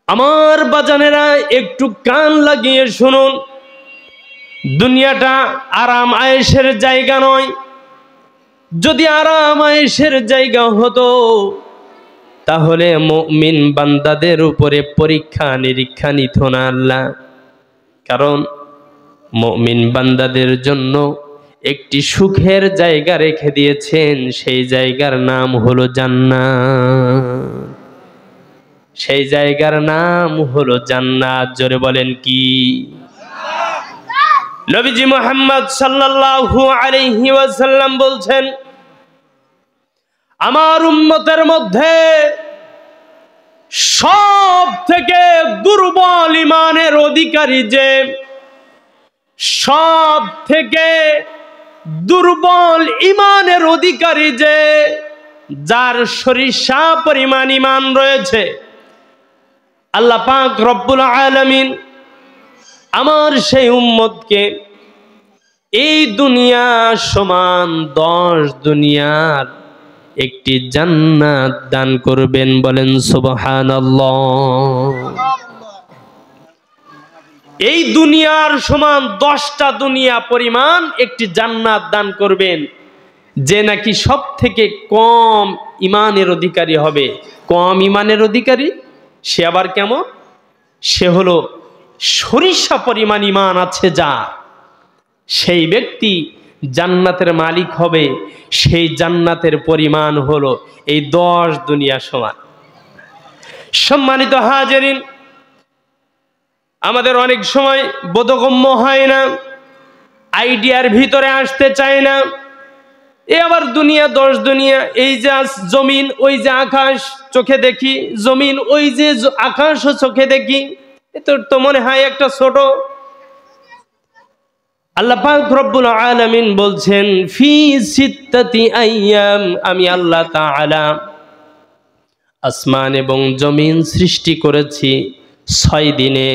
আমার বাজানেরা একটু কান লাগিয়ে শুনুন, দুনিয়াটা আরাম আয়েশের জায়গা নয়। যদি আরাম আয়েশের জায়গা হতো তাহলে মুমিন বান্দাদের উপরে পরীক্ষা নিরীক্ষা নিত না আল্লাহ। কারণ মুমিন বান্দাদের জন্য একটি সুখের জায়গা রেখে দিয়েছেন, সেই জায়গার নাম হলো জান্নাত। সেই জায়গার নাম হলো জান্নাত। জোরে বলেন কি? নবীজি মুহাম্মদ সাল্লাল্লাহু আলাইহি ওয়াসাল্লাম বলছেন, আমার উম্মতের মধ্যে সব থেকে দুর্বল ঈমানের অধিকারী যে, সব থেকে দুর্বল ঈমানের অধিকারী যে, যার সরিষা পরিমাণ ঈমান রয়েছে, আল্লাহ পাক রব্বুল আলামিন আমার সেই উম্মতকে এই দুনিয়া সমান 10 দুনিয়ার একটি জান্নাত দান করবেন। বলেন সুবহানাল্লাহ। এই দুনিয়ার সমান 10টা দুনিয়া পরিমাণ একটি জান্নাত দান করবেন, যে নাকি সব থেকে কম ঈমানের অধিকারী হবে। কম ঈমানের অধিকারী সে আবার কেমন? সে হলো সরিষা পরিমাণ ঈমান আছে যার, সেই ব্যক্তি জান্নাতের মালিক হবে। সেই জান্নাতের পরিমাণ হলো এই 10 দুনিয়া সমান। সম্মানিত হাজিরিন, আমাদের অনেক সময় বোধগম্য হয় না, আইডিয়ার ভিতরে আসতে চায় না। এ আবার দুনিয়া 10 দুনিয়া, এই যে জমিন, ওই যে আকাশ চোখে দেখি, জমিন ওই যে আকাশও চোখে দেখি, এত তো মনে হয় একটা ছোট। আল্লাহ পাক রব্বুল আলামিন বলছেন, ফি সিত্তাতি আইয়াম, আমি আল্লাহ তাআলা আসমান এবং জমিন সৃষ্টি করেছি 6 দিনে।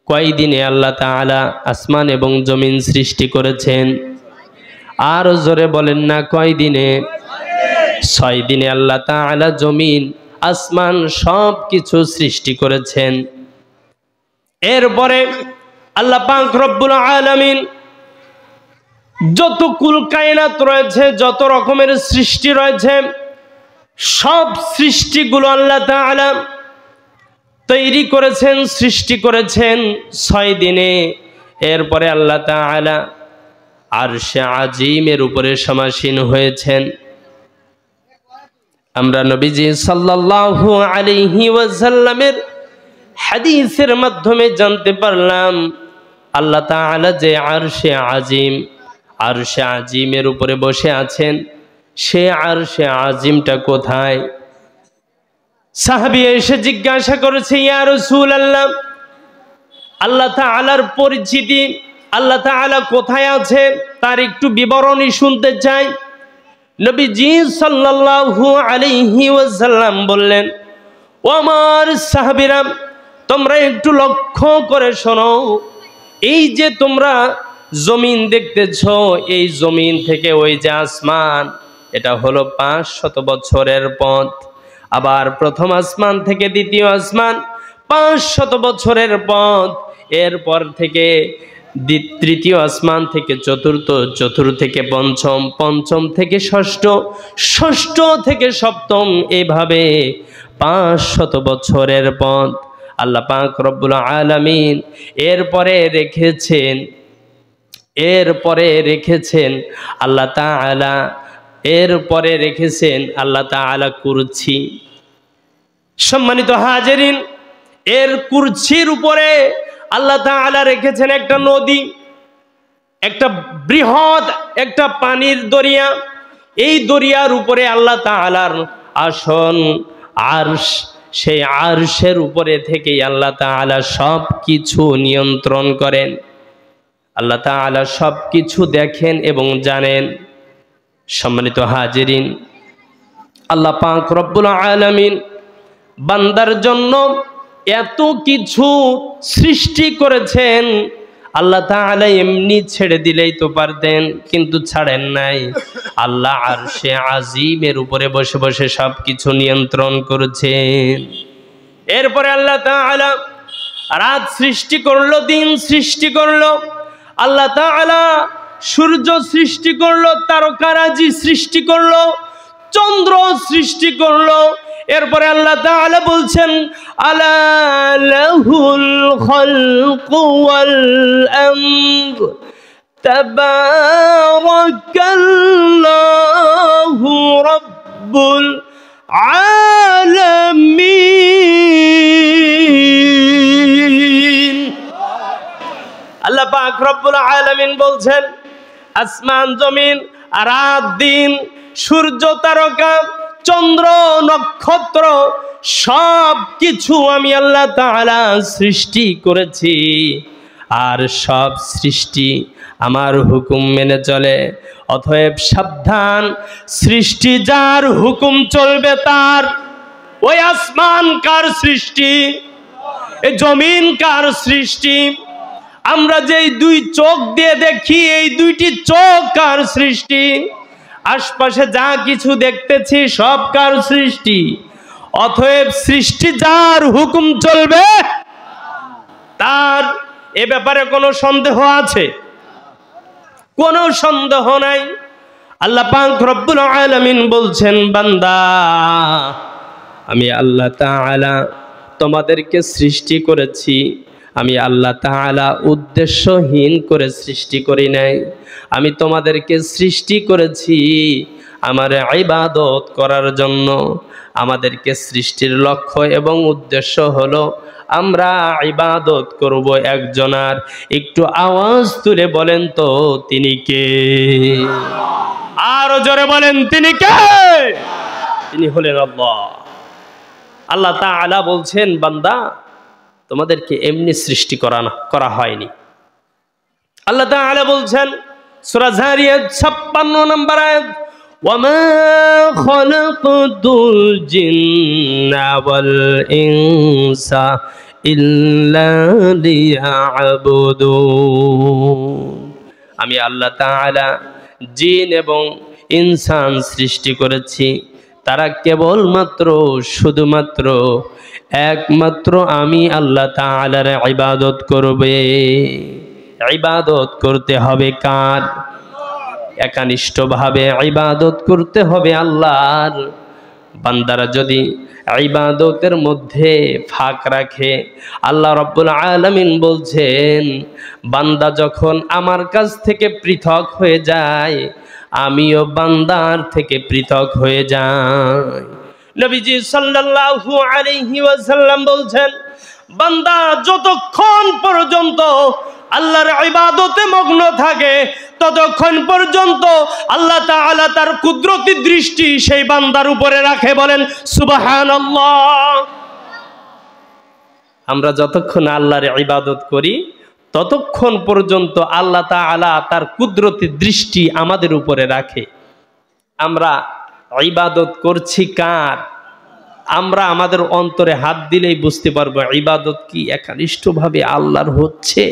কয় দিনে আল্লাহ তাআলা আসমান এবং জমিন সৃষ্টি করেছেন? আর জোরে বলেন না, কয় দিনে? 6 দিনে আল্লাহ তাআলা জমিন আসমান সব কিছু সৃষ্টি করেছেন। এরপরে আল্লাহ পাক রব্বুল আলামিন যত কুল কায়নাত রয়েছে, যত রকমের সৃষ্টি রয়েছে, সব সৃষ্টিগুলো আল্লাহ তাআলা তৈরি করেছেন, সৃষ্টি করেছেন 6 দিনে। এরপরে আল্লাহ তাআলা আরশে আজিমের উপরে সমাসীন হয়েছেন। আমরা নবীজি সাল্লাল্লাহু আলাইহি ওয়াসাল্লামের হাদিসের মাধ্যমে জানতে পারলাম আল্লাহ তাআলা যে আরশে আজিমের উপরে বসে আছেন, সে আরশে আজিমটা কোথায়? সাহাবী এসে জিজ্ঞাসা করেছে, ইয়া রাসূলুল্লাহ, আল্লাহ তাআলার পরিচিতি, আল্লাহ তাআলা কোথায় আছে তার একটু বিবরণী শুনতে চাই। নবীজি সাল্লাল্লাহু আলাইহি ওয়াসাল্লাম বললেন, ও আমার সাহাবীরা, তোমরা একটু লক্ষ্য করে শোনো, এই যে তোমরা জমিন দেখতেছ, এই জমিন থেকে ওই যে আসমান, এটা হলো 500 বছরের পথ। আবার প্রথম আসমান থেকে দ্বিতীয় আসমান 500 বছরের পথ। এরপর থেকে তৃতীয় আসমান থেকে চতুর্থ, চতুর্থ থেকে পঞ্চম, পঞ্চম থেকে ষষ্ঠ, ষষ্ঠ থেকে সপ্তম, এভাবে 500 বছরের পথ আল্লাহ পাক রব্বুল আলামিন এরপরে রেখেছেন আল্লাহ তাআলা, এরপরে রেখেছেন আল্লাহ তাআলা কুরসি। সম্মানিত হাজিরিন, এর কুরসির উপরে আল্লাহ তাআলা রেখেছেন একটা নদী, একটা বৃহৎ একটা পানির দরিয়া। এই দরিয়ার উপরে আল্লাহ তাআলার আসন আরশ, সেই আরশের উপরে থেকেই আল্লাহ তাআলা সব কিছু নিয়ন্ত্রণ করেন। আল্লাহ তাআলা সব কিছু দেখেন এবং জানেন। সম্মানিত হাজিরিন, আল্লাহ পাক রব্বুল আলামিন বান্দার জন্য এত কিছু সৃষ্টি করেছেন। আল্লাহ তাআলা এমনি ছেড়ে দিলেই তো পারতেন, কিন্তু ছাড়েন নাই। আল্লাহ আরশে আজিমের উপরে বসে বসে সব কিছু নিয়ন্ত্রণ করেছেন। এরপরে আল্লাহ তাআলা রাত সৃষ্টি করলো, দিন সৃষ্টি করলো। আল্লাহ তাআলা সূর্য সৃষ্টি করলো, তারকারাজি সৃষ্টি করলো, চন্দ্র সৃষ্টি করলো। এরপরে আল্লাহ তাআলা বলছেন আলা লাহুল খালকু ওয়াল আমর তাবারাকাল্লাহু রাব্বুল আলামিন। আল্লাহ পাক রব্বুল আলামিন বলছেন আসমান জমিন, রাত দিন, সূর্য তারকা, চন্দ্র নক্ষত্র সব কিছু আমি আল্লাহ তাআলা সৃষ্টি করেছি। আর সব সৃষ্টি আমার হুকুম মেনে চলে। অতএব সাবধান, সৃষ্টি যার হুকুম চলবে তার। ওই আসমান কার সৃষ্টি? এই জমিন কার সৃষ্টি? আমরা যেই দুই চোখ দিয়ে দেখি, এই দুইটি চোখ কার সৃষ্টি? আশপাশে যা কিছু দেখতেছি সব কার সৃষ্টি? অতএব সৃষ্টি যার হুকুম চলবে তার। এ ব্যাপারে কোনো সন্দেহ আছে? কোনো সন্দেহ নাই। আল্লাহ পাক রব্বুল আলামিন বলছেন বান্দা, আমি আল্লাহ তাআলা তোমাদেরকে সৃষ্টি করেছি। আমি আল্লাহ তাআলা উদ্দেশ্যহীন করে সৃষ্টি করি নাই। আমি তোমাদেরকে সৃষ্টি করেছি আমার ইবাদত করার জন্য। আমাদেরকে সৃষ্টির লক্ষ্য এবং উদ্দেশ্য হলো আমরা ইবাদত করব একজনার। একটু আওয়াজ তুলে বলেন তো তিনি কে? আরো জোরে বলেন তিনি কে? তিনি হলেন আল্লাহ। আল্লাহ তাআলা বলছেন বান্দা তোমাদেরকে এমনি সৃষ্টি করা হয়নি। আল্লাহ তাআলা বলছেন সূরা যারিয়াত 56 নম্বর আয়াত, ওয়ামা খালাকতুল জিন্না ওয়াল ইনসা ইল্লা লিয়াবুদুন। আমি আল্লাহ তাআলা জিন এবং ইনসান সৃষ্টি করেছি, তারা কেবলমাত্র শুধুমাত্র একমাত্র আমি আল্লাহ তাআলার ইবাদত করবে। ইবাদত করতে হবে কার? একানিষ্ঠভাবে ইবাদত করতে হবে আল্লাহর। বান্দারা যদি ইবাদতের মধ্যে ফাঁক রাখে, আল্লাহ রাব্বুল আলামিন বলছেন বান্দা যখন আমার কাছ থেকে পৃথক হয়ে যায়, আমিও বান্দার থেকে পৃথক হয়ে যাই। নবীজি সাল্লাল্লাহু আলাইহি ওয়াসাল্লাম বলছেন বান্দা যতক্ষণ পর্যন্ত আল্লাহর ইবাদতে মগ্ন থাকে ততক্ষণ পর্যন্ত আল্লাহ তাআলা তার কুদরতি দৃষ্টি সেই বান্দার উপরে রাখে। বলেন সুবহানাল্লাহ। আমরা যতক্ষণ আল্লাহর ইবাদত করি ততক্ষণ পর্যন্ত আল্লাহ তাআলা তার কুদরতি দৃষ্টি আমাদের উপরে রাখে। আমরা ইবাদত করছি কার? আমরা আমাদের অন্তরে হাত দিলেই বুঝতে পারবো ইবাদত কি একনিষ্ঠভাবে আল্লাহর হচ্ছে